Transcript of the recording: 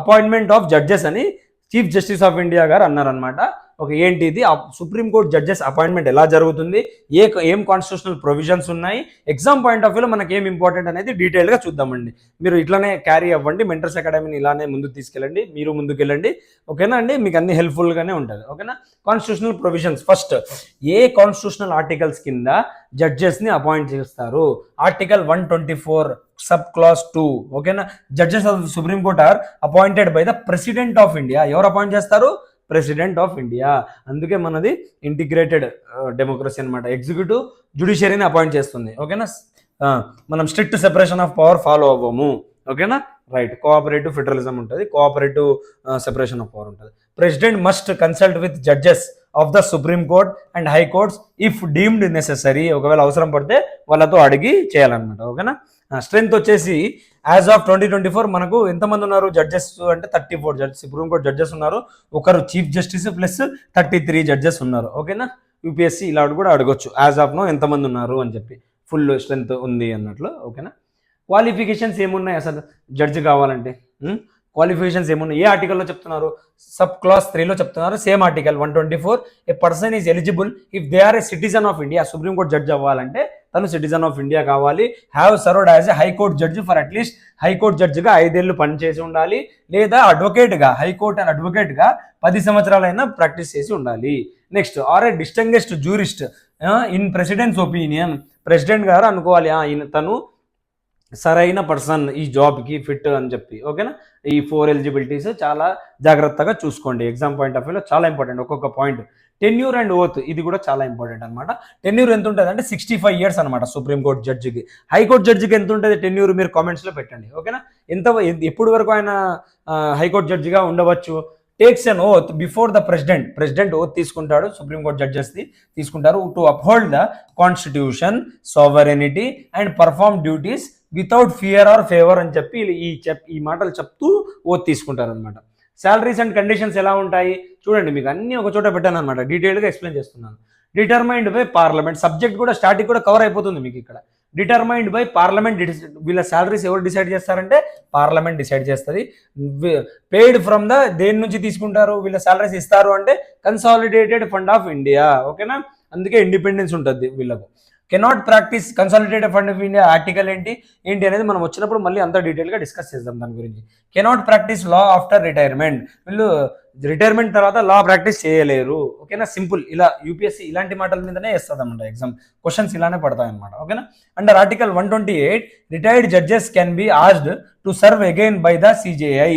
Appointment of judges అని chief justice of India గారు అన్నారనమాట. ఒక ఏంటిది సుప్రీంకోర్టు జడ్జెస్ అపాయింట్మెంట్ ఎలా జరుగుతుంది, ఏం కాన్స్టిట్యూషనల్ ప్రొవిజన్స్ ఉన్నాయి, ఎగ్జామ్ పాయింట్ ఆఫ్ వ్యూలో మనకి ఏం ఇంపార్టెంట్ అనేది డీటెయిల్గా చూద్దామండి. మీరు ఇట్లానే క్యారీ అవ్వండి, మెంటర్స్ అకాడమీని ఇలానే ముందుకు తీసుకెళ్ళండి, మీరు ముందుకెళ్ళండి. ఓకేనా అండి, మీకు అన్ని హెల్ప్ఫుల్గానే ఉంటుంది. ఓకేనా. కాన్స్టిట్యూషనల్ ప్రొవిజన్స్ ఫస్ట్, ఏ కాన్స్టిట్యూషనల్ ఆర్టికల్స్ కింద జడ్జెస్ని అపాయింట్ చేస్తారు? Article 124 sub clause 2. ఓకేనా. Judges of supreme court are appointed by the president of India. ఎవరు అపాయింట్ చేస్తారు? President of India. అందుకే మనది ఇంటిగ్రేటెడ్ డెమోక్రసీ అనమాట. ఎగ్జిక్యూటివ్ జ్యుడిషియరీని అపాయింట్ చేస్తుంది. ఓకేనా. మనం strict separation of power follow అవ్వము. ఓకేనా. రైట్. కోఆపరేటివ్ ఫెడరలిజం ఉంటుంది, కోఆపరేటివ్ సెపరేషన్ ఆఫ్ పవర్ ఉంటుంది. President must consult with judges of the supreme court and high courts if deemed necessary. ఒకవేళ అవసరం పడితే వాళ్ళతో అడిగి చేయాలన్నమాట. ఓకేనా. స్ట్రెంత్ వచ్చేసి యాజ్ ఆఫ్ 2024 మనకు ఎంతమంది ఉన్నారు జడ్జెస్ అంటే 34 జడ్జెస్ సుప్రీంకోర్టు జడ్జెస్ ఉన్నారు. ఒకరు చీఫ్ జస్టిస్ ప్లస్ 33 జడ్జెస్ ఉన్నారు. ఓకేనా. యూపీఎస్సీ ఇలా కూడా అడగొచ్చు యాజ్ ఆఫ్ నో ఎంతమంది ఉన్నారు అని చెప్పి, ఫుల్ స్ట్రెంత్ ఉంది అన్నట్లు. ఓకేనా. క్వాలిఫికేషన్స్ ఏమున్నాయి అసలు జడ్జి కావాలంటే? క్వాలిఫికేషన్స్ ఏమున్నాయి? ఏ ఆర్టికల్లో చెప్తున్నారు? సబ్ క్లాస్ 3లో చెప్తున్నారు. Same article 124. A person is eligible if they are a citizen of India. Supreme court judge అవ్వాలంటే తను సిటిజన్ ఆఫ్ ఇండియా కావాలి. Have served as a high court judge for at least, high court జడ్జిగా 5 ఏళ్ళు పనిచేసి ఉండాలి, లేదా అడ్వకేట్గా, హైకోర్టు అండ్ అడ్వకేట్గా 10 సంవత్సరాలైనా ప్రాక్టీస్ చేసి ఉండాలి. Next, or a distinguished jurist in president's opinion. President గారు అనుకోవాలి తను సరైన పర్సన్ ఈ జాబ్కి ఫిట్ అని చెప్పి. ఓకేనా. ఈ 4 ఎలిజిబిలిటీస్ చాలా జాగ్రత్తగా చూసుకోండి. ఎగ్జామ్ పాయింట్ ఆఫ్ వ్యూలో చాలా ఇంపార్టెంట్ ఒక్కొక్క పాయింట్. టెన్యూర్ అండ్ ఓత్, ఇది కూడా చాలా ఇంపార్టెంట్ అనమాట. టెన్యూర్ ఎంత ఉంటుంది అంటే 65 years అనమాట సుప్రీంకోర్టు జడ్జికి. హైకోర్టు జడ్జికి ఎంత ఉంటుంది టెన్యూర్? మీరు కామెంట్స్లో పెట్టండి. ఓకేనా. ఎప్పుడు వరకు ఆయన హైకోర్టు జడ్జిగా ఉండవచ్చు? Takes an oath before the president oath తీసుకుంటాడు, సుప్రీంకోర్టు జడ్జెస్ తీసుకుంటారు, to uphold the constitution, sovereignty and perform duties without fear or favour అని చెప్పి ఈ మాటలు చెప్తూ ఓత్ తీసుకుంటారు అనమాట. శాలరీస్ అండ్ కండిషన్స్ ఎలా ఉంటాయి చూడండి, మీకు అన్ని ఒక చోట పెట్టాను అనమాట, డీటెయిల్గా ఎక్స్ప్లెయిన్ చేస్తున్నాను. డిటర్మైన్డ్ బై పార్లమెంట్, సబ్జెక్ట్ కూడా స్టాటిక్ కూడా కవర్ అయిపోతుంది మీకు ఇక్కడ. డిటర్మైన్డ్ బై పార్లమెంట్, వీళ్ళ శాలరీస్ ఎవరు డిసైడ్ చేస్తారంటే పార్లమెంట్ డిసైడ్ చేస్తుంది. పెయిడ్ ఫ్రమ్ ద, దేని నుంచి తీసుకుంటారు వీళ్ళ శాలరీస్ ఇస్తారు అంటే కన్సాలిడేటెడ్ ఫండ్ ఆఫ్ ఇండియా. ఓకేనా. అందుకే ఇండిపెండెన్స్ ఉంటుంది వీళ్ళకు. Cannot practice consolidated fund of India article ఏంటి అనేది మనం వచ్చినప్పుడు మళ్ళీ అంత డీటెయిల్గా డిస్కస్ చేద్దాం దాని గురించి. Cannot practice law after retirement, వీళ్ళు రిటైర్మెంట్ తర్వాత లా ప్రాక్టీస్ చేయలేరు. ఓకేనా. సింపుల్. ఇలా యూపీఎస్సీ ఇలాంటి మాటల మీదనే వేస్తుంది అన్నమాట ఎగ్జామ్ క్వశ్చన్స్ ఇలానే పడతాయి అనమాట. ఓకేనా. Under article 128 retired judges can be asked to serve again by the CJI.